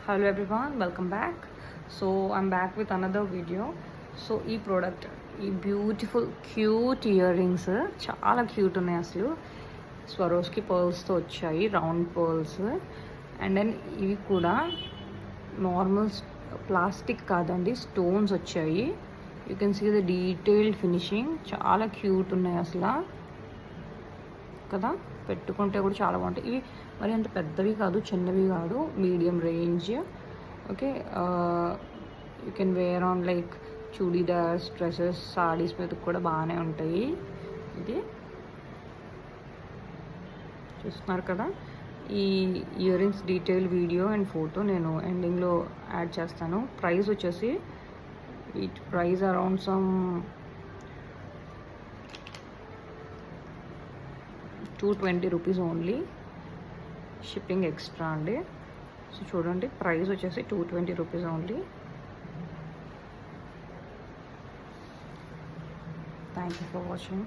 Hello everyone, welcome back. So I'm back with another video. So ఈ product, ఈ beautiful cute ear rings చాలా cute ఉన్నాయి అసలు. Swarovski పర్ల్స్తో వచ్చాయి, రౌండ్ పర్ల్స్. అండ్ దెన్ ఇవి కూడా నార్మల్ ప్లాస్టిక్ కాదండి, స్టోన్స్ వచ్చాయి. You can see the detailed finishing, చాలా క్యూట్ ఉన్నాయి అసలు కదా. పెట్టుకుంటే కూడా చాలా బాగుంటాయి. ఇవి మరి అంత పెద్దవి కాదు, చిన్నవి కాదు, medium range. Okay, you can wear on like chudidars, dresses, saris మీద కూడా బాగానే ఉంటాయి. ఇది చూస్తున్నారు కదా. ఈ earrings detail video and photo నేను ఎండింగ్లో యాడ్ చేస్తాను. ప్రైస్ వచ్చేసి price around some 220 rupees only, shipping extra అండి. సో చూడండి, ప్రైస్ వచ్చేసి 220 rupees only. Thank you for watching.